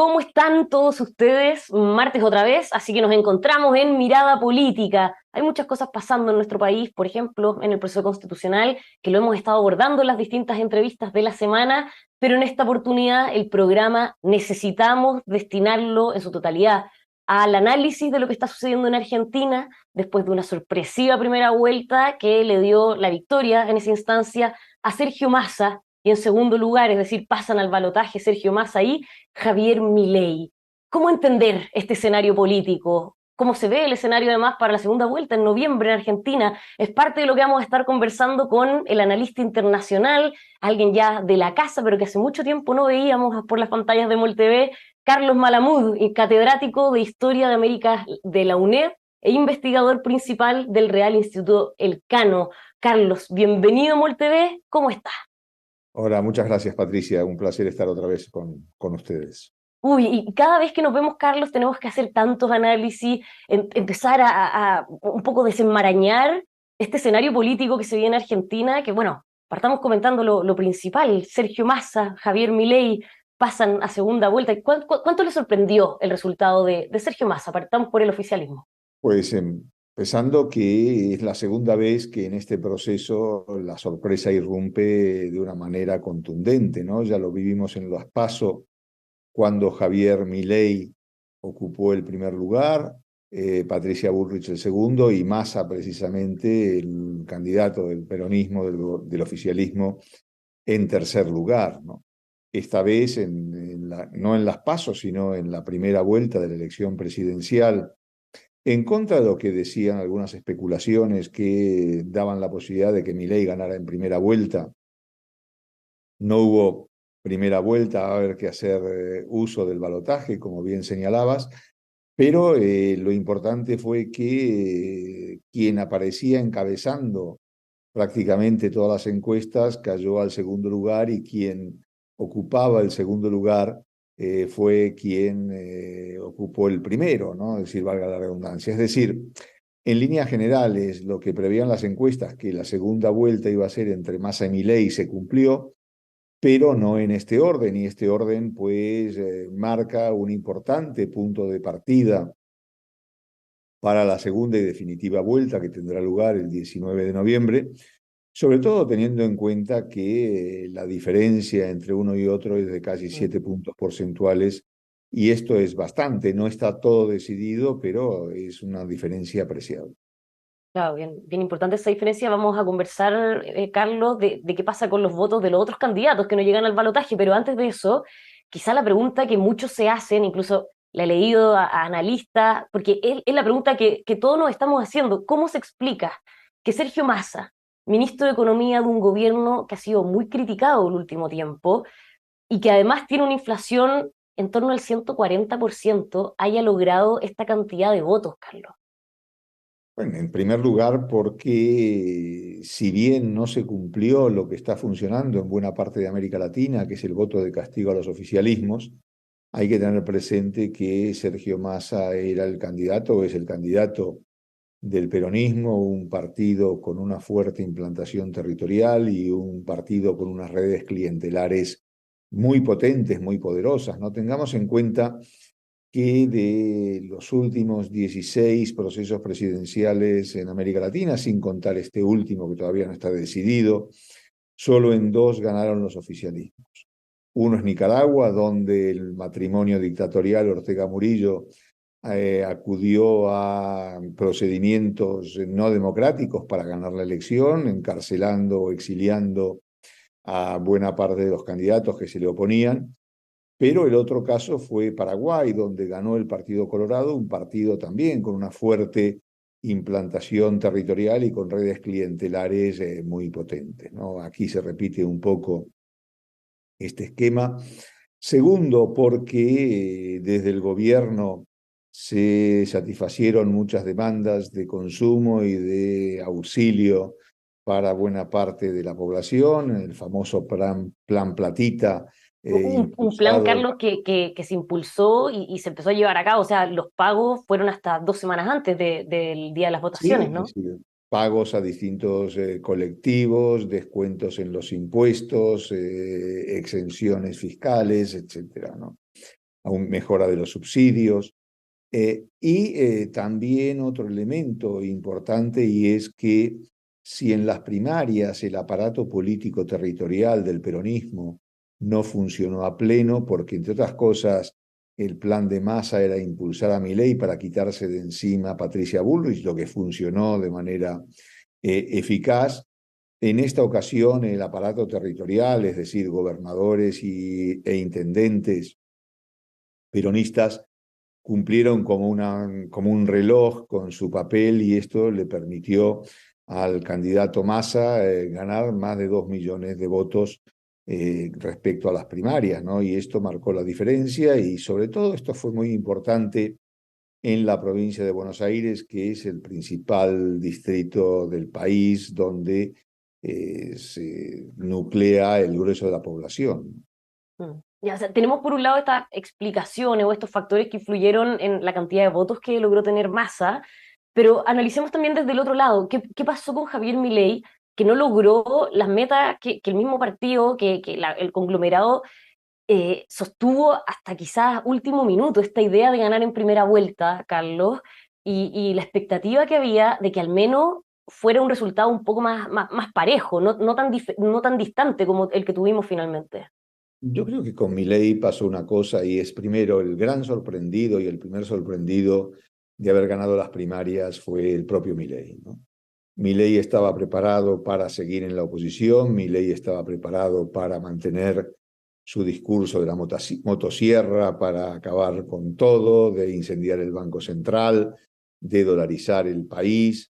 ¿Cómo están todos ustedes? Martes otra vez, así que nos encontramos en Mirada Política. Hay muchas cosas pasando en nuestro país, por ejemplo, en el proceso constitucional, que lo hemos estado abordando en las distintas entrevistas de la semana, pero en esta oportunidad el programa necesitamos destinarlo en su totalidad al análisis de lo que está sucediendo en Argentina después de una sorpresiva primera vuelta que le dio la victoria en esa instancia a Sergio Massa, y en segundo lugar, es decir, pasan al balotaje Sergio Massa y Javier Milei. ¿Cómo entender este escenario político? ¿Cómo se ve el escenario además para la segunda vuelta en noviembre en Argentina? Es parte de lo que vamos a estar conversando con el analista internacional, alguien ya de la casa, pero que hace mucho tiempo no veíamos por las pantallas de MolTV, Carlos Malamud, catedrático de Historia de América de la UNED e investigador principal del Real Instituto Elcano. Carlos, bienvenido a MolTV, ¿cómo estás? Hola, muchas gracias Patricia, un placer estar otra vez con ustedes. Uy, y cada vez que nos vemos, Carlos, tenemos que hacer tantos análisis, empezar a un poco desenmarañar este escenario político que se viene en Argentina, que bueno, partamos comentando lo principal. Sergio Massa, Javier Milei pasan a segunda vuelta. ¿Cuánto le sorprendió el resultado de Sergio Massa? Partamos por el oficialismo. Pues empezando que es la segunda vez que en este proceso la sorpresa irrumpe de una manera contundente, ¿no? Ya lo vivimos en los PASO cuando Javier Milei ocupó el primer lugar, Patricia Bullrich el segundo y Massa precisamente el candidato del peronismo, del oficialismo, en tercer lugar, ¿no? Esta vez, no en las PASO, sino en la primera vuelta de la elección presidencial, en contra de lo que decían algunas especulaciones que daban la posibilidad de que Milei ganara en primera vuelta. No hubo primera vuelta, va a haber que hacer uso del balotaje, como bien señalabas, pero lo importante fue que quien aparecía encabezando prácticamente todas las encuestas cayó al segundo lugar y quien ocupaba el segundo lugar fue quien ocupó el primero, ¿no? Es decir, valga la redundancia. Es decir, en líneas generales, lo que prevían las encuestas, que la segunda vuelta iba a ser entre Massa y Milei, se cumplió, pero no en este orden, y este orden pues marca un importante punto de partida para la segunda y definitiva vuelta que tendrá lugar el 19 de noviembre, sobre todo teniendo en cuenta que la diferencia entre uno y otro es de casi 7 puntos porcentuales, y esto es bastante, no está todo decidido, pero es una diferencia apreciable. Claro, bien, bien importante esa diferencia. Vamos a conversar, Carlos, de qué pasa con los votos de los otros candidatos que no llegan al balotaje, pero antes de eso, quizá la pregunta que muchos se hacen, incluso la he leído a analistas, porque es la pregunta que todos nos estamos haciendo: ¿cómo se explica que Sergio Massa, ministro de Economía de un gobierno que ha sido muy criticado el último tiempo y que además tiene una inflación en torno al 140%, haya logrado esta cantidad de votos, Carlos? Bueno, en primer lugar, porque si bien no se cumplió lo que está funcionando en buena parte de América Latina, que es el voto de castigo a los oficialismos, hay que tener presente que Sergio Massa era el candidato o es el candidato del peronismo, un partido con una fuerte implantación territorial y un partido con unas redes clientelares muy potentes, muy poderosas. No tengamos en cuenta que de los últimos 16 procesos presidenciales en América Latina, sin contar este último que todavía no está decidido, solo en dos ganaron los oficialismos. Uno es Nicaragua, donde el matrimonio dictatorial Ortega Murillo acudió a procedimientos no democráticos para ganar la elección, encarcelando o exiliando a buena parte de los candidatos que se le oponían. Pero el otro caso fue Paraguay, donde ganó el Partido Colorado, un partido también con una fuerte implantación territorial y con redes clientelares muy potentes, ¿no? Aquí se repite un poco este esquema. Segundo, porque desde el gobierno se satisfacieron muchas demandas de consumo y de auxilio para buena parte de la población, el famoso plan Platita, Un plan, impulsado. Carlos, que se impulsó y se empezó a llevar a cabo. O sea, los pagos fueron hasta 2 semanas antes del día de las votaciones, Sí, es ¿no? decir, pagos a distintos colectivos, descuentos en los impuestos, exenciones fiscales, etcétera, ¿no? mejora de los subsidios. También otro elemento importante, y es que si en las primarias el aparato político territorial del peronismo no funcionó a pleno, porque entre otras cosas el plan de Massa era impulsar a Milei para quitarse de encima a Patricia Bullrich, lo que funcionó de manera eficaz. En esta ocasión el aparato territorial, es decir, gobernadores e intendentes peronistas, cumplieron como un reloj con su papel, y esto le permitió al candidato Massa ganar más de 2 millones de votos respecto a las primarias, ¿no? Y esto marcó la diferencia, y sobre todo esto fue muy importante en la provincia de Buenos Aires, que es el principal distrito del país donde se nuclea el grueso de la población. Ya, o sea, tenemos por un lado estas explicaciones o estos factores que influyeron en la cantidad de votos que logró tener Massa, pero analicemos también desde el otro lado, ¿qué pasó con Javier Milei, que no logró las metas que el mismo partido, el conglomerado sostuvo hasta quizás último minuto, esta idea de ganar en primera vuelta, Carlos, y la expectativa que había de que al menos fuera un resultado un poco más parejo, no tan distante como el que tuvimos finalmente? Yo creo que con Milei pasó una cosa, y es primero el gran sorprendido, y el primer sorprendido de haber ganado las primarias fue el propio Milei, ¿no? Milei estaba preparado para seguir en la oposición, Milei estaba preparado para mantener su discurso de la motosierra, para acabar con todo, de incendiar el Banco Central, de dolarizar el país,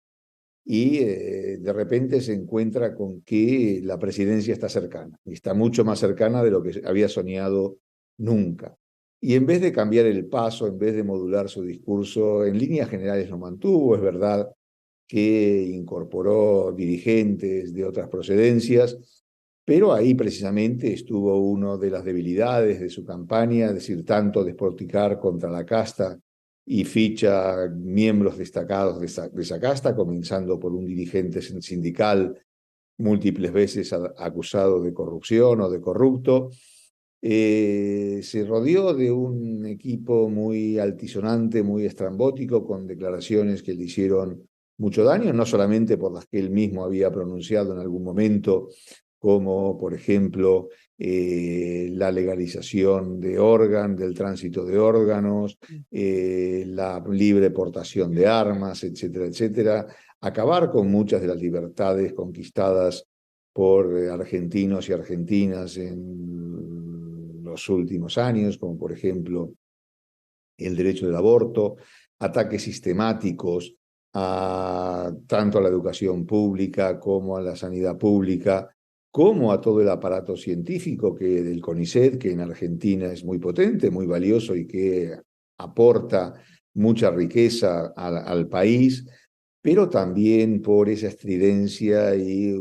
y de repente se encuentra con que la presidencia está cercana, y está mucho más cercana de lo que había soñado nunca. Y en vez de cambiar el paso, en vez de modular su discurso, en líneas generales lo mantuvo. Es verdad que incorporó dirigentes de otras procedencias, pero ahí precisamente estuvo una de las debilidades de su campaña, es decir, tanto despotricar contra la casta y ficha miembros destacados de esa casta, comenzando por un dirigente sindical múltiples veces acusado de corrupción o de corrupto. Se rodeó de un equipo muy altisonante, muy estrambótico, con declaraciones que le hicieron mucho daño, no solamente por las que él mismo había pronunciado en algún momento, como por ejemplo la legalización del tránsito de órganos, la libre portación de armas, etcétera, etcétera, acabar con muchas de las libertades conquistadas por argentinos y argentinas en los últimos años, como por ejemplo el derecho del aborto, ataques sistemáticos tanto a la educación pública como a la sanidad pública, como a todo el aparato científico del CONICET, que en Argentina es muy potente, muy valioso, y que aporta mucha riqueza al país, pero también por esa estridencia y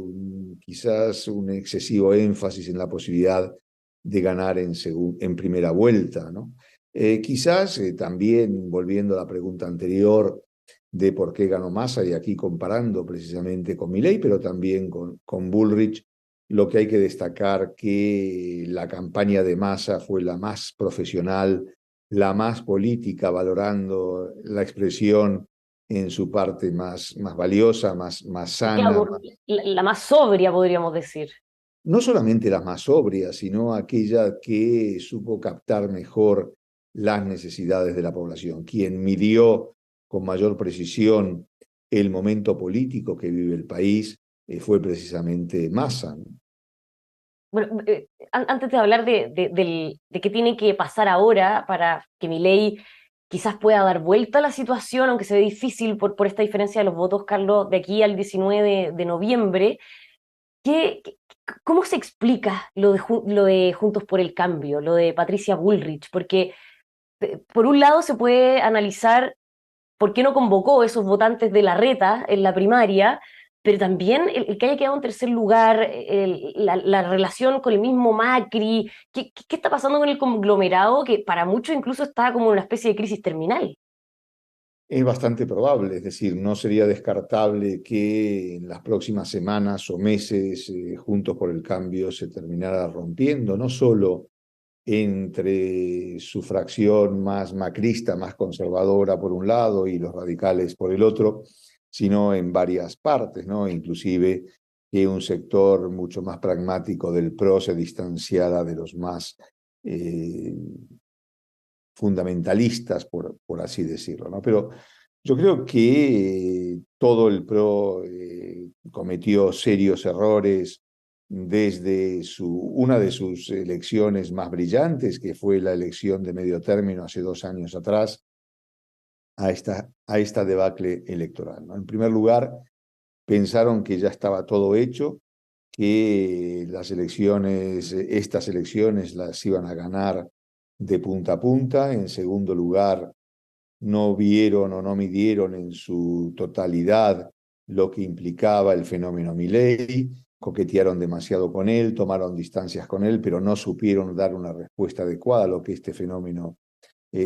quizás un excesivo énfasis en la posibilidad de ganar en primera vuelta, ¿no? Quizás también, volviendo a la pregunta anterior de por qué ganó Massa, y aquí comparando precisamente con Milei, pero también con Bullrich, lo que hay que destacar que la campaña de Massa fue la más profesional, la más política, valorando la expresión en su parte más valiosa, más sana, Claro, la más sobria, podríamos decir. no solamente la más sobria, sino aquella que supo captar mejor las necesidades de la población, quien midió con mayor precisión el momento político que vive el país, fue precisamente Massa, ¿no? Bueno, antes de hablar de qué tiene que pasar ahora para que Milei quizás pueda dar vuelta a la situación, aunque se ve difícil por esta diferencia de los votos, Carlos, de aquí al 19 de noviembre, ¿qué, qué- ¿cómo se explica lo de Juntos por el Cambio, lo de Patricia Bullrich? Porque por un lado se puede analizar por qué no convocó esos votantes de la reta en la primaria, pero también el que haya quedado en tercer lugar, la relación con el mismo Macri, ¿qué está pasando con el conglomerado que para muchos incluso está como en una especie de crisis terminal? Es bastante probable, es decir, no sería descartable que en las próximas semanas o meses, Juntos por el Cambio se terminara rompiendo, no solo entre su fracción más macrista, más conservadora por un lado y los radicales por el otro, sino en varias partes, ¿no? Inclusive que un sector mucho más pragmático del PRO se distanciara de los más fundamentalistas, por así decirlo, ¿no? Pero yo creo que todo el PRO cometió serios errores desde una de sus elecciones más brillantes, que fue la elección de medio término hace 2 años atrás, a esta debacle electoral, ¿no? En primer lugar, pensaron que ya estaba todo hecho, que estas elecciones las iban a ganar de punta a punta. En segundo lugar, no vieron o no midieron en su totalidad lo que implicaba el fenómeno Milei, coquetearon demasiado con él, tomaron distancias con él, pero no supieron dar una respuesta adecuada a lo que este fenómeno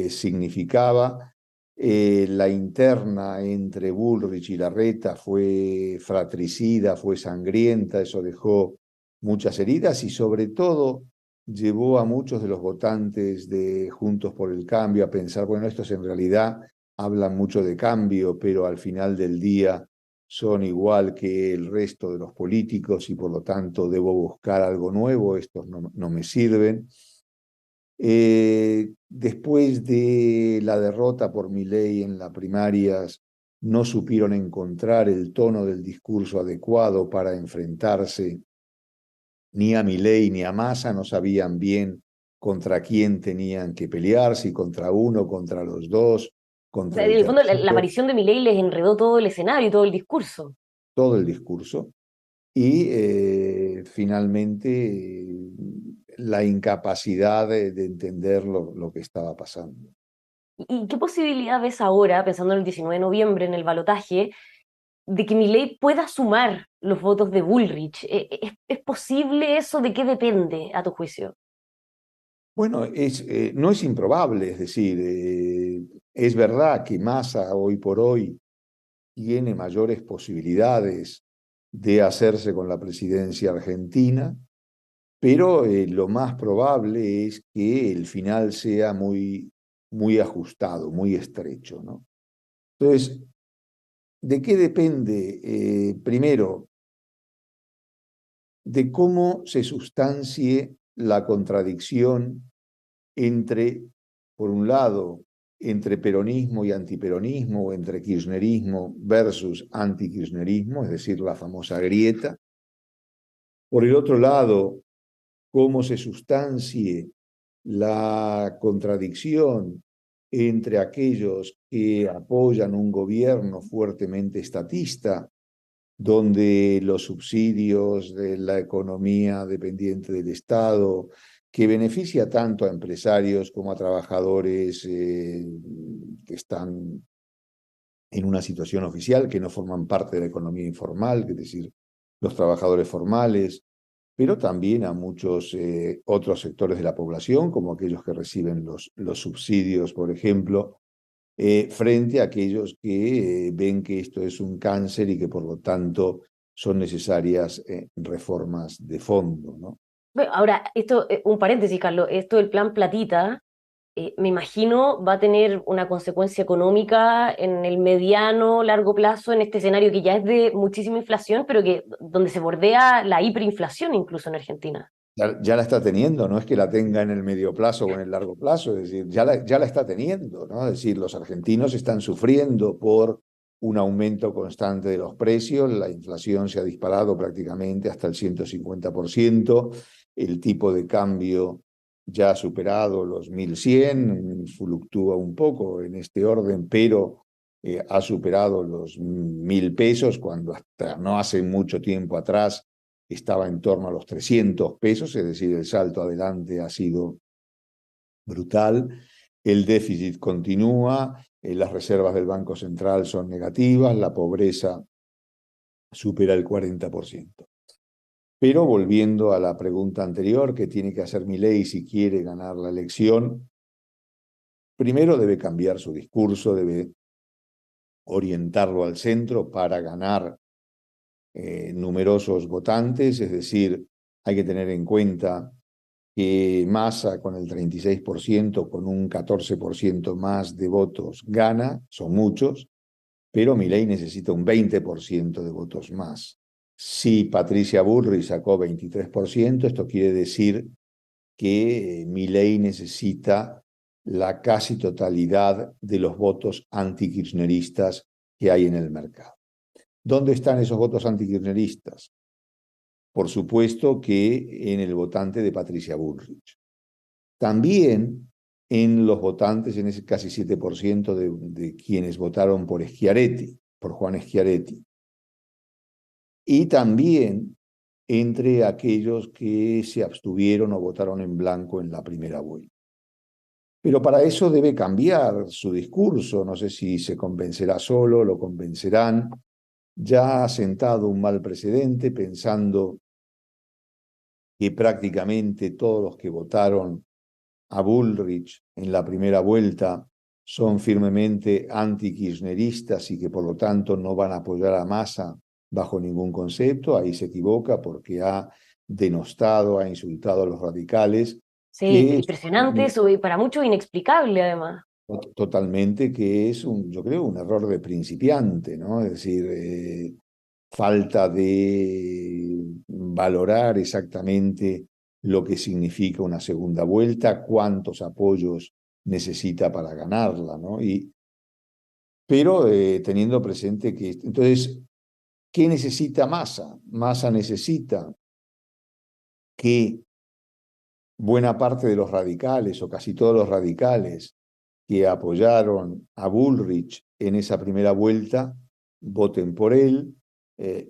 significaba. La interna entre Bullrich y Larreta fue fratricida, fue sangrienta, eso dejó muchas heridas y sobre todo llevó a muchos de los votantes de Juntos por el Cambio a pensar, bueno, estos en realidad hablan mucho de cambio, pero al final del día son igual que el resto de los políticos y por lo tanto debo buscar algo nuevo, estos no me sirven. Después de la derrota por Milei en las primarias, no supieron encontrar el tono del discurso adecuado para enfrentarse ni a Milei ni a Massa, no sabían bien contra quién tenían que pelear, si contra uno, contra los dos, O contra sea, en el el fondo, la tercero, aparición de Milei les enredó todo el escenario y todo el discurso. todo el discurso. Y finalmente la incapacidad de entender lo que estaba pasando. ¿Y qué posibilidad ves ahora, pensando en el 19 de noviembre, en el balotaje, de que Milei pueda sumar los votos de Bullrich? ¿Es posible eso? ¿De qué depende, a tu juicio? Bueno, no es improbable, es decir, es verdad que Massa hoy por hoy tiene mayores posibilidades de hacerse con la presidencia argentina, pero lo más probable es que el final sea muy ajustado, muy estrecho, ¿no? Entonces, ¿de qué depende? Primero, de cómo se sustancie la contradicción entre, por un lado, entre peronismo y antiperonismo, o entre kirchnerismo versus antikirchnerismo, es decir, la famosa grieta. Por el otro lado, cómo se sustancie la contradicción entre aquellos que apoyan un gobierno fuertemente estatista, donde los subsidios de la economía dependiente del Estado, que beneficia tanto a empresarios como a trabajadores que están en una situación oficial, que no forman parte de la economía informal, es decir, los trabajadores formales, pero también a muchos otros sectores de la población, como aquellos que reciben los subsidios, por ejemplo, frente a aquellos que ven que esto es un cáncer y que por lo tanto son necesarias reformas de fondo, ¿no? Bueno, ahora, esto, un paréntesis, Carlos, esto del plan Platita, me imagino va a tener una consecuencia económica en el mediano, largo plazo, en este escenario que ya es de muchísima inflación, pero que donde se bordea la hiperinflación incluso en Argentina. Ya la está teniendo, no es que la tenga en el medio plazo o en el largo plazo, es decir, ya la está teniendo, ¿no? Es decir, los argentinos están sufriendo por un aumento constante de los precios, la inflación se ha disparado prácticamente hasta el 150%, el tipo de cambio ya ha superado los 1.100, fluctúa un poco en este orden, pero ha superado los 1.000 pesos, cuando hasta no hace mucho tiempo atrás estaba en torno a los 300 pesos, es decir, el salto adelante ha sido brutal. El déficit continúa, las reservas del Banco Central son negativas, la pobreza supera el 40%. Pero volviendo a la pregunta anterior, ¿qué tiene que hacer Milei si quiere ganar la elección? Primero debe cambiar su discurso, debe orientarlo al centro para ganar numerosos votantes, es decir, hay que tener en cuenta que Massa con el 36%, con un 14% más de votos, gana, son muchos, pero Milei necesita un 20% de votos más. Si Patricia Bullrich sacó 23%, esto quiere decir que Milei necesita la casi totalidad de los votos antikirchneristas que hay en el mercado. ¿Dónde están esos votos antikirchneristas? Por supuesto que en el votante de Patricia Bullrich. También en los votantes, en ese casi 7% de quienes votaron por Schiaretti, por Juan Schiaretti. Y también entre aquellos que se abstuvieron o votaron en blanco en la primera vuelta. Pero para eso debe cambiar su discurso. No sé si se convencerá solo, lo convencerán. Ya ha sentado un mal precedente pensando que prácticamente todos los que votaron a Bullrich en la primera vuelta son firmemente anti-kirchneristas y que por lo tanto no van a apoyar a Massa bajo ningún concepto. Ahí se equivoca porque ha denostado, ha insultado a los radicales, Sí, que impresionante eso y para muchos inexplicable además. totalmente que es yo creo, un error de principiante, ¿no? Es decir, falta de valorar exactamente lo que significa una segunda vuelta, cuántos apoyos necesita para ganarla, ¿no? Pero teniendo presente que, entonces, ¿qué necesita Massa? Massa necesita que buena parte de los radicales o casi todos los radicales que apoyaron a Bullrich en esa primera vuelta voten por él,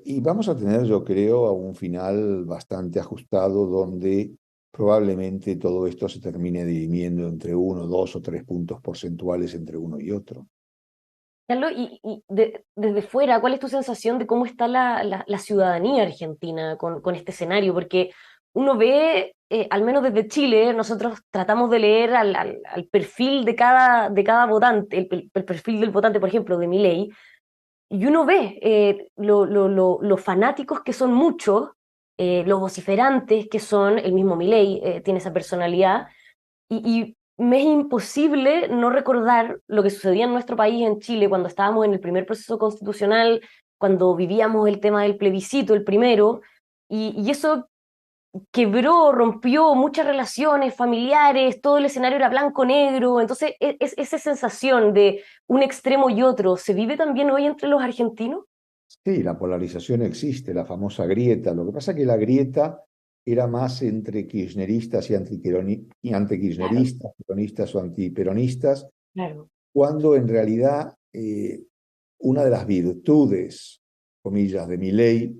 y vamos a tener, yo creo, a un final bastante ajustado donde probablemente todo esto se termine dirimiendo entre 1, 2 o 3 puntos porcentuales entre uno y otro. Carlos, desde fuera, ¿cuál es tu sensación de cómo está la ciudadanía argentina con este escenario? Porque uno ve, al menos desde Chile, nosotros tratamos de leer al perfil de cada votante, el perfil del votante, por ejemplo, de Milei, y uno ve los fanáticos que son muchos, los vociferantes que son, el mismo Milei tiene esa personalidad, y me es imposible no recordar lo que sucedía en nuestro país, en Chile, cuando estábamos en el primer proceso constitucional, cuando vivíamos el tema del plebiscito, el primero, y eso quebró, rompió muchas relaciones familiares, todo el escenario era blanco-negro, entonces esa sensación de un extremo y otro, ¿se vive también hoy entre los argentinos? Sí, la polarización existe, la famosa grieta. Lo que pasa es que la grieta era más entre kirchneristas y Claro, antikirchneristas, peronistas o antiperonistas, claro. cuando en realidad una de las virtudes, comillas, de Milei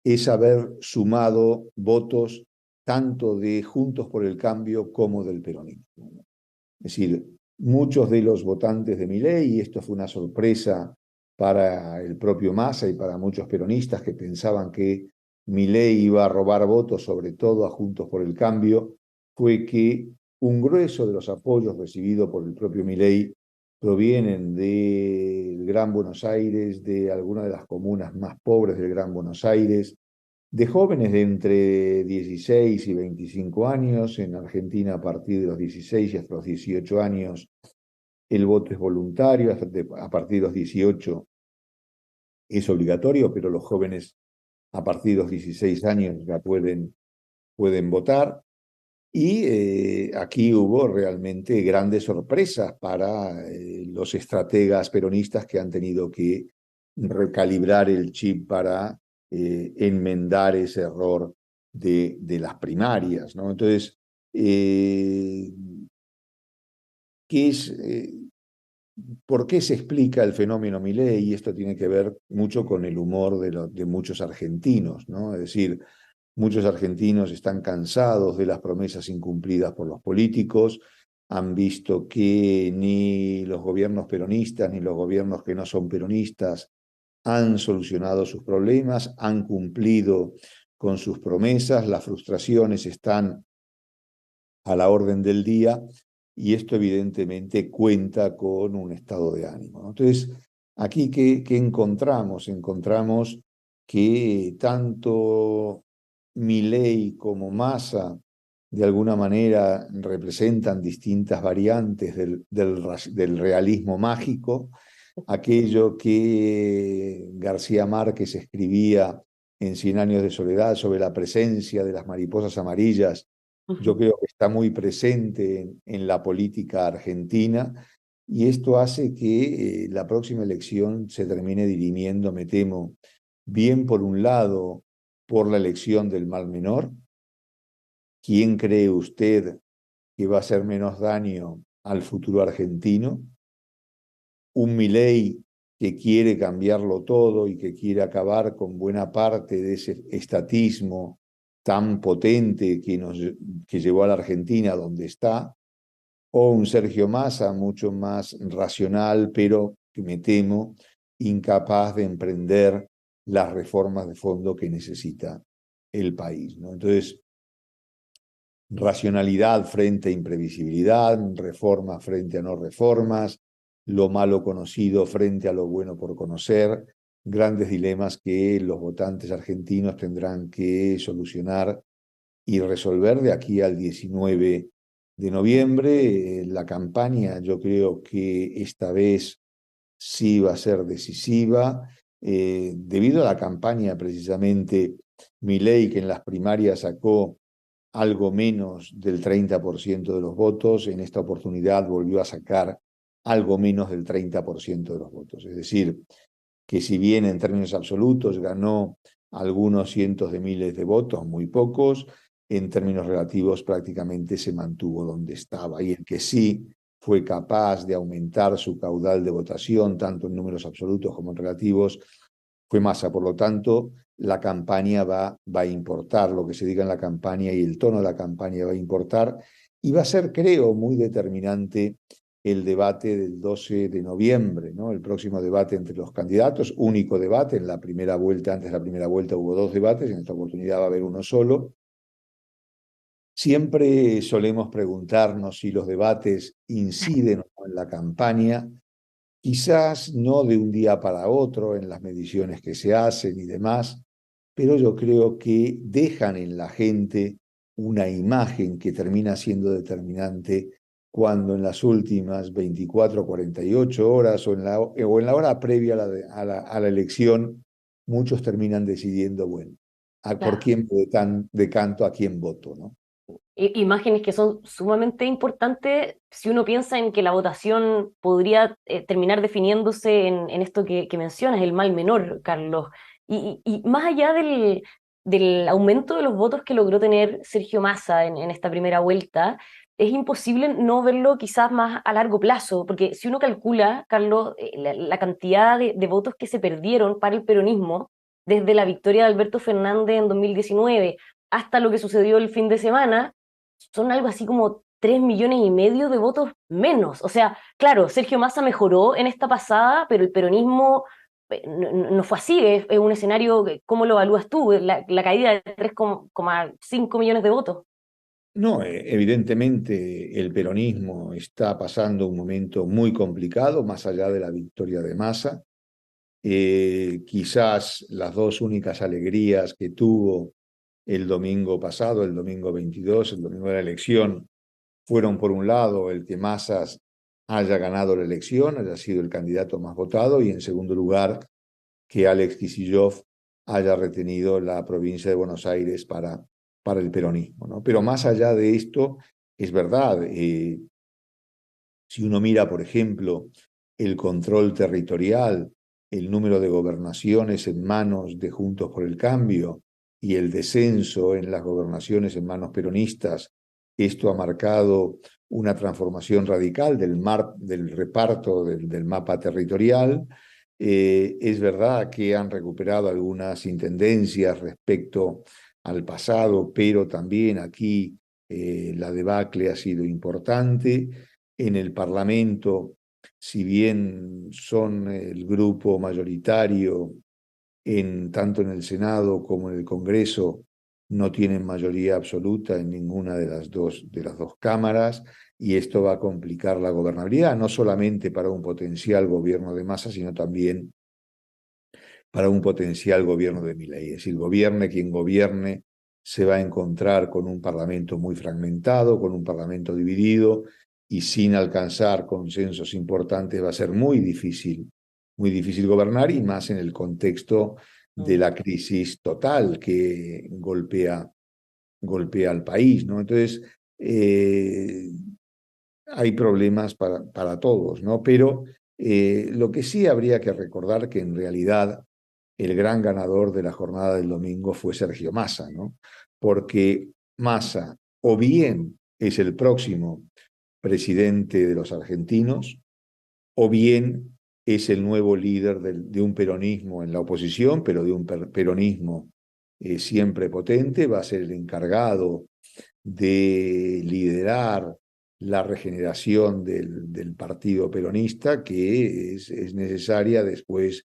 es haber sumado votos tanto de Juntos por el Cambio como del peronismo. Es decir, muchos de los votantes de Milei, y esto fue una sorpresa para el propio Massa y para muchos peronistas que pensaban que Milei iba a robar votos, sobre todo a Juntos por el Cambio, fue que un grueso de los apoyos recibidos por el propio Milei provienen del Gran Buenos Aires, de algunas de las comunas más pobres del Gran Buenos Aires, de jóvenes de entre 16 y 25 años. En Argentina, a partir de los 16 y hasta los 18 años, el voto es voluntario, a partir de los 18 es obligatorio, pero los jóvenes a partir de los 16 años ya pueden votar. Y aquí hubo realmente grandes sorpresas para los estrategas peronistas que han tenido que recalibrar el chip para enmendar ese error de las primarias, ¿no? Entonces, ¿qué es, ¿por qué se explica el fenómeno Milei? Y esto tiene que ver mucho con el humor de muchos argentinos, ¿no? Es decir, muchos argentinos están cansados de las promesas incumplidas por los políticos, han visto que ni los gobiernos peronistas ni los gobiernos que no son peronistas han solucionado sus problemas, han cumplido con sus promesas, las frustraciones están a la orden del día y esto evidentemente cuenta con un estado de ánimo, ¿no? Entonces, aquí, ¿qué encontramos? Encontramos que tanto Milei como Massa de alguna manera representan distintas variantes del realismo mágico, aquello que García Márquez escribía en Cien años de soledad sobre la presencia de las mariposas amarillas. Yo creo que está muy presente en la política argentina, y esto hace que la próxima elección se termine dirimiendo, me temo, bien por un lado por la elección del mal menor. ¿Quién cree usted que va a hacer menos daño al futuro argentino? Un Milei que quiere cambiarlo todo y que quiere acabar con buena parte de ese estatismo tan potente que llevó a la Argentina donde está, o un Sergio Massa mucho más racional, pero que me temo incapaz de emprender las reformas de fondo que necesita el país, ¿no? Entonces, racionalidad frente a imprevisibilidad, reformas frente a no reformas, lo malo conocido frente a lo bueno por conocer, grandes dilemas que los votantes argentinos tendrán que solucionar y resolver de aquí al 19 de noviembre. La campaña, yo creo que esta vez sí va a ser decisiva, debido a la campaña precisamente. Milei, que en las primarias sacó algo menos del 30% de los votos, en esta oportunidad volvió a sacar algo menos del 30% de los votos. Es decir, que si bien en términos absolutos ganó algunos cientos de miles de votos, muy pocos, en términos relativos prácticamente se mantuvo donde estaba. Y el que sí fue capaz de aumentar su caudal de votación, tanto en números absolutos como en relativos, fue Massa. Por lo tanto, la campaña va a importar, lo que se diga en la campaña y el tono de la campaña va a importar, y va a ser, creo, muy determinante el debate del 12 de noviembre, ¿no? El próximo debate entre los candidatos, único debate. En la primera vuelta, antes de la primera vuelta hubo dos debates, en esta oportunidad va a haber uno solo. Siempre solemos preguntarnos si los debates inciden o no en la campaña, quizás no de un día para otro en las mediciones que se hacen y demás, pero yo creo que dejan en la gente una imagen que termina siendo determinante cuando en las últimas 24 o 48 horas o en la hora previa a la elección, muchos terminan decidiendo, bueno, por Claro. quién decanto, a quién voto, ¿no? Imágenes que son sumamente importantes si uno piensa en que la votación podría terminar definiéndose en esto que mencionas, el mal menor, Carlos. Y más allá del aumento de los votos que logró tener Sergio Massa en esta primera vuelta, es imposible no verlo quizás más a largo plazo, porque si uno calcula, Carlos, la cantidad de votos que se perdieron para el peronismo desde la victoria de Alberto Fernández en 2019 hasta lo que sucedió el fin de semana, son algo así como 3,5 millones de votos menos. O sea, claro, Sergio Massa mejoró en esta pasada, pero el peronismo no fue así. Es un escenario, ¿cómo lo evalúas tú? La caída de 3,5 millones de votos. No, evidentemente el peronismo está pasando un momento muy complicado, más allá de la victoria de Massa. Quizás las dos únicas alegrías que tuvo el domingo pasado, el domingo 22, el domingo de la elección, fueron, por un lado, el que Massa haya ganado la elección, haya sido el candidato más votado, y en segundo lugar, que Alex Kicillof haya retenido la provincia de Buenos Aires para el peronismo, ¿no? Pero más allá de esto, es verdad, si uno mira, por ejemplo, el control territorial, el número de gobernaciones en manos de Juntos por el Cambio y el descenso en las gobernaciones en manos peronistas, esto ha marcado una transformación radical del reparto del mapa territorial. Es verdad que han recuperado algunas intendencias respecto al pasado, pero también aquí la debacle ha sido importante. En el Parlamento, si bien son el grupo mayoritario tanto en el Senado como en el Congreso, no tienen mayoría absoluta en ninguna de las dos cámaras, y esto va a complicar la gobernabilidad, no solamente para un potencial gobierno de Massa, sino también para un potencial gobierno de Milei. Es decir, gobierne quien gobierne, se va a encontrar con un parlamento muy fragmentado, con un parlamento dividido y sin alcanzar consensos importantes va a ser muy difícil gobernar y más en el contexto de Mm. la crisis total que golpea al país, ¿no? Entonces, hay problemas para todos, ¿no? Pero lo que sí habría que recordar que en realidad el gran ganador de la jornada del domingo fue Sergio Massa, ¿no? Porque Massa o bien es el próximo presidente de los argentinos, o bien es el nuevo líder de un peronismo en la oposición, pero de un peronismo siempre potente, va a ser el encargado de liderar la regeneración del partido peronista, que es necesaria después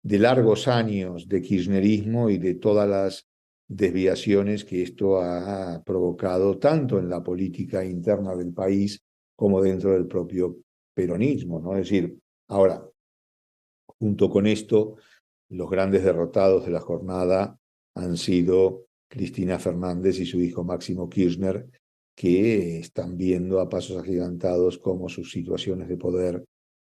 de largos años de kirchnerismo y de todas las desviaciones que esto ha provocado tanto en la política interna del país como dentro del propio peronismo, ¿no? Es decir, ahora, junto con esto, los grandes derrotados de la jornada han sido Cristina Fernández y su hijo Máximo Kirchner, que están viendo a pasos agigantados cómo sus situaciones de poder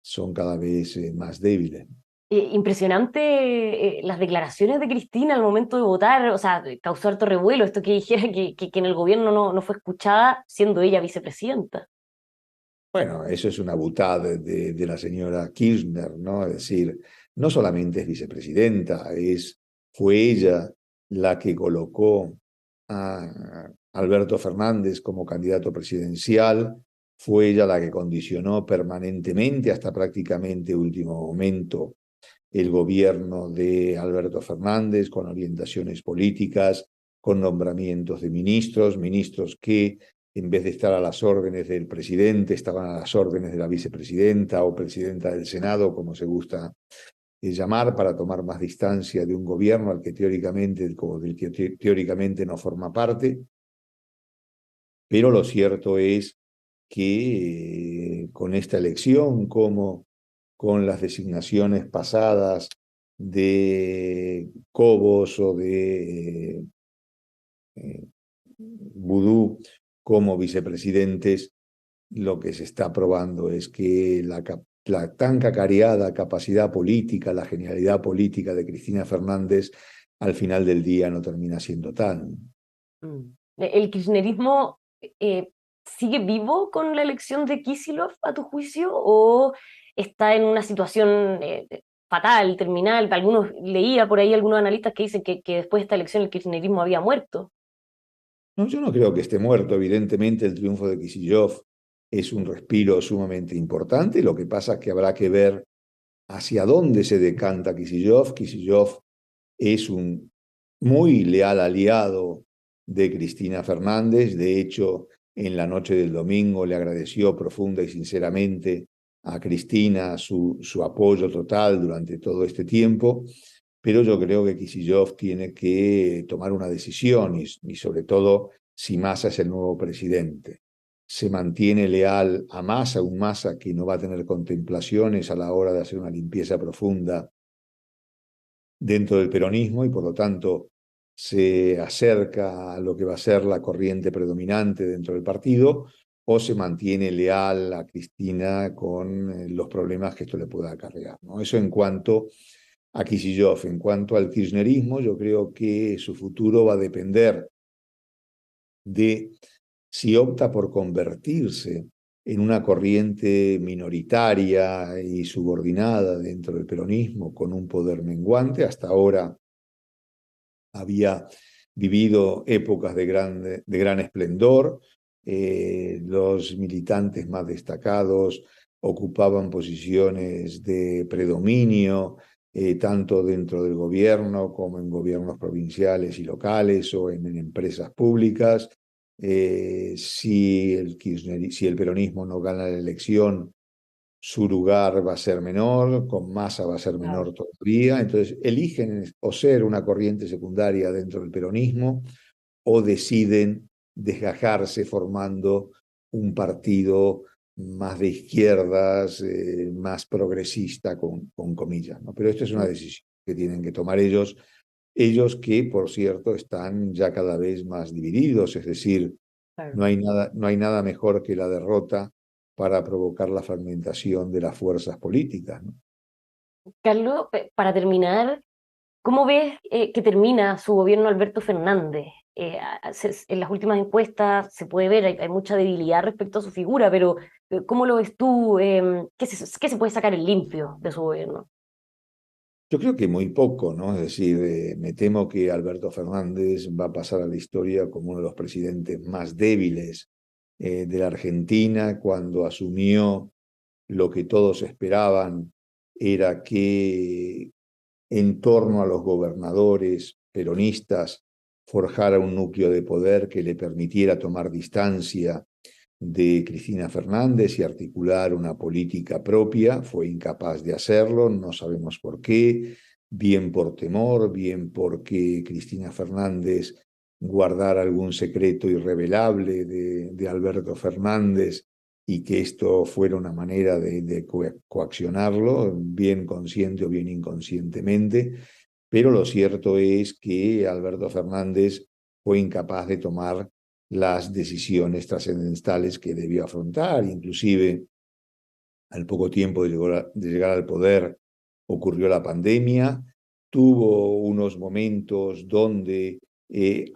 son cada vez más débiles. Impresionante las declaraciones de Cristina al momento de votar, o sea, causó harto revuelo esto que dijera que en el gobierno no fue escuchada siendo ella vicepresidenta. Bueno, eso es una butada de la señora Kirchner, ¿no? Es decir, no solamente es vicepresidenta, fue ella la que colocó a Alberto Fernández como candidato presidencial, fue ella la que condicionó permanentemente hasta prácticamente último momento el gobierno de Alberto Fernández con orientaciones políticas, con nombramientos de ministros, ministros que en vez de estar a las órdenes del presidente, estaban a las órdenes de la vicepresidenta o presidenta del Senado, como se gusta llamar, para tomar más distancia de un gobierno al que teóricamente, como del que teóricamente no forma parte. Pero lo cierto es que con esta elección, como con las designaciones pasadas de Cobos o de Vudú como vicepresidentes, lo que se está probando es que la tan cacareada capacidad política, la genialidad política de Cristina Fernández, al final del día no termina siendo tal. Mm. ¿El kirchnerismo sigue vivo con la elección de Kicillof, a tu juicio, o está en una situación fatal, terminal? Algunos, leía por ahí algunos analistas que dicen que después de esta elección el kirchnerismo había muerto. No, yo no creo que esté muerto. Evidentemente, el triunfo de Kicillof es un respiro sumamente importante. Lo que pasa es que habrá que ver hacia dónde se decanta Kicillof. Kicillof es un muy leal aliado de Cristina Fernández. De hecho, en la noche del domingo le agradeció profunda y sinceramente a Cristina su apoyo total durante todo este tiempo. Pero yo creo que Kicillof tiene que tomar una decisión y sobre todo si Massa es el nuevo presidente. Se mantiene leal a Massa, un Massa que no va a tener contemplaciones a la hora de hacer una limpieza profunda dentro del peronismo y por lo tanto se acerca a lo que va a ser la corriente predominante dentro del partido, o se mantiene leal a Cristina con los problemas que esto le pueda acarrear, ¿no? Eso en cuanto a Kicillof. En cuanto al kirchnerismo, yo creo que su futuro va a depender de si opta por convertirse en una corriente minoritaria y subordinada dentro del peronismo con un poder menguante. Hasta ahora había vivido épocas de gran esplendor. Los militantes más destacados ocupaban posiciones de predominio, tanto dentro del gobierno como en gobiernos provinciales y locales o en empresas públicas. Si el peronismo no gana la elección, su lugar va a ser menor, con Massa va a ser Claro. menor todavía. Entonces, eligen o ser una corriente secundaria dentro del peronismo o deciden desgajarse formando un partido más de izquierdas, más progresista, con comillas, ¿no? Pero esto es una decisión que tienen que tomar ellos Ellos que, por cierto, están ya cada vez más divididos, es decir, Claro. no hay nada mejor que la derrota para provocar la fragmentación de las fuerzas políticas, ¿no? Carlos, para terminar, ¿cómo ves que termina su gobierno Alberto Fernández? En las últimas encuestas se puede ver, hay mucha debilidad respecto a su figura, pero ¿cómo lo ves tú? ¿Qué se puede sacar en limpio de su gobierno? Yo creo que muy poco, ¿no? Es decir, me temo que Alberto Fernández va a pasar a la historia como uno de los presidentes más débiles de la Argentina cuando asumió lo que todos esperaban era que en torno a los gobernadores peronistas forjara un núcleo de poder que le permitiera tomar distancia de Cristina Fernández y articular una política propia. Fue incapaz de hacerlo, no sabemos por qué, bien por temor, bien porque Cristina Fernández guardara algún secreto irrevelable de Alberto Fernández y que esto fuera una manera de coaccionarlo, bien consciente o bien inconscientemente. Pero lo cierto es que Alberto Fernández fue incapaz de tomar las decisiones trascendentales que debió afrontar. Inclusive, al poco tiempo de llegar al poder, ocurrió la pandemia, tuvo unos momentos donde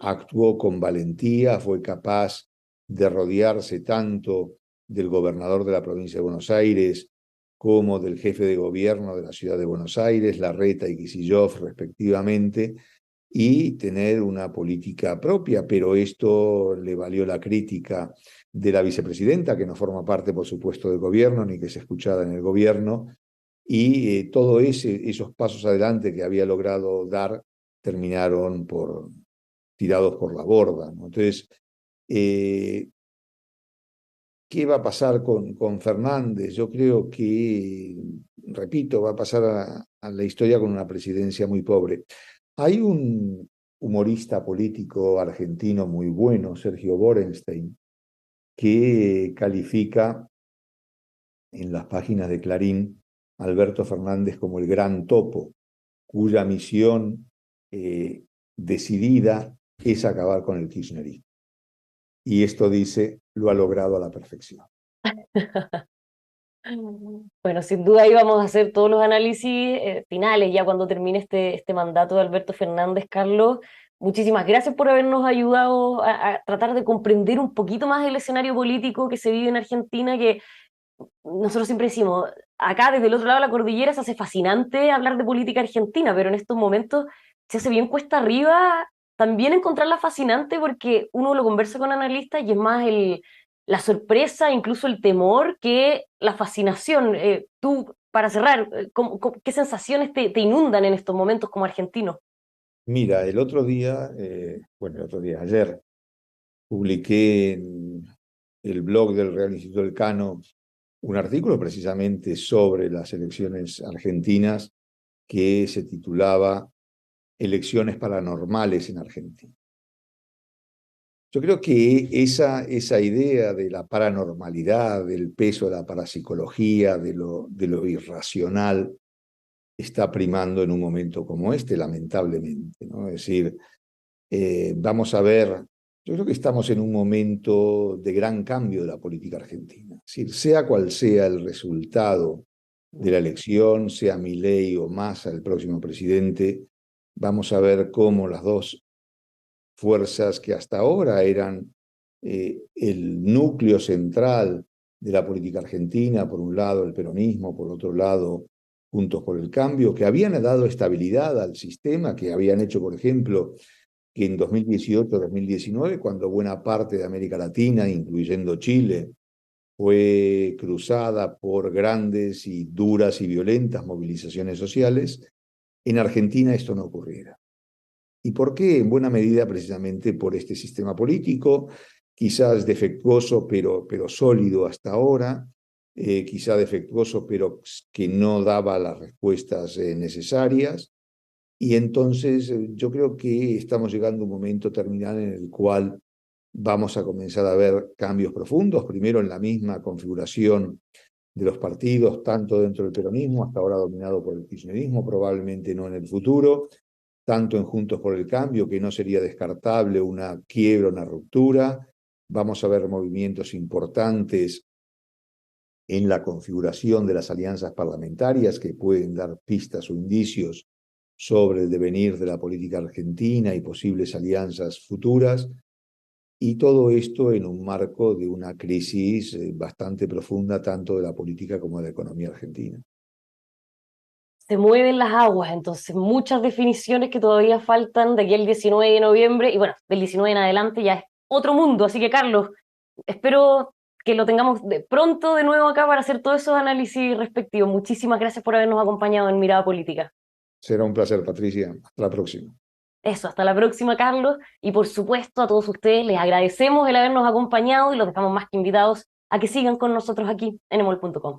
actuó con valentía, fue capaz de rodearse tanto del gobernador de la provincia de Buenos Aires como del jefe de gobierno de la ciudad de Buenos Aires, Larreta y Kicillof, respectivamente, y tener una política propia, pero esto le valió la crítica de la vicepresidenta, que no forma parte, por supuesto, del gobierno, ni que es escuchada en el gobierno, y todos esos pasos adelante que había logrado dar terminaron tirados por la borda, ¿no? Entonces, eh, ¿qué va a pasar con Fernández? Yo creo que, repito, va a pasar a la historia con una presidencia muy pobre. Hay un humorista político argentino muy bueno, Sergio Borenstein, que califica en las páginas de Clarín a Alberto Fernández como el gran topo, cuya misión decidida es acabar con el kirchnerismo. Y esto dice, lo ha logrado a la perfección. Bueno, sin duda ahí vamos a hacer todos los análisis finales ya cuando termine este mandato de Alberto Fernández, Carlos. Muchísimas gracias por habernos ayudado a tratar de comprender un poquito más el escenario político que se vive en Argentina, que nosotros siempre decimos, acá desde el otro lado de la cordillera se hace fascinante hablar de política argentina, pero en estos momentos se hace bien cuesta arriba también encontrarla fascinante porque uno lo conversa con analistas y es más la sorpresa, incluso el temor, que la fascinación. Tú, para cerrar, ¿qué sensaciones te inundan en estos momentos como argentino? Mira, el otro día, ayer, publiqué en el blog del Real Instituto Elcano un artículo precisamente sobre las elecciones argentinas que se titulaba Elecciones paranormales en Argentina. Yo creo que esa idea de la paranormalidad, del peso de la parapsicología, de lo irracional, está primando en un momento como este, lamentablemente, ¿no? Es decir, vamos a ver, yo creo que estamos en un momento de gran cambio de la política argentina. Es decir, sea cual sea el resultado de la elección, sea Milei o Massa el próximo presidente, vamos a ver cómo las dos fuerzas que hasta ahora eran el núcleo central de la política argentina, por un lado el peronismo, por otro lado Juntos por el Cambio, que habían dado estabilidad al sistema, que habían hecho, por ejemplo, que en 2018-2019, cuando buena parte de América Latina, incluyendo Chile, fue cruzada por grandes y duras y violentas movilizaciones sociales, en Argentina esto no ocurriera. ¿Y por qué? En buena medida precisamente por este sistema político, quizás defectuoso pero sólido hasta ahora, quizá defectuoso pero que no daba las respuestas necesarias. Y entonces yo creo que estamos llegando a un momento terminal en el cual vamos a comenzar a ver cambios profundos, primero en la misma configuración de los partidos, tanto dentro del peronismo, hasta ahora dominado por el kirchnerismo, probablemente no en el futuro, tanto en Juntos por el Cambio, que no sería descartable una quiebra, una ruptura. Vamos a ver movimientos importantes en la configuración de las alianzas parlamentarias que pueden dar pistas o indicios sobre el devenir de la política argentina y posibles alianzas futuras, y todo esto en un marco de una crisis bastante profunda tanto de la política como de la economía argentina. Se mueven las aguas, entonces muchas definiciones que todavía faltan de aquí al 19 de noviembre, y bueno, del 19 en adelante ya es otro mundo, así que Carlos, espero que lo tengamos de pronto de nuevo acá para hacer todos esos análisis respectivos. Muchísimas gracias por habernos acompañado en Mirada Política. Será un placer, Patricia. Hasta la próxima. Eso, hasta la próxima, Carlos, y por supuesto a todos ustedes les agradecemos el habernos acompañado y los dejamos más que invitados a que sigan con nosotros aquí en emol.com.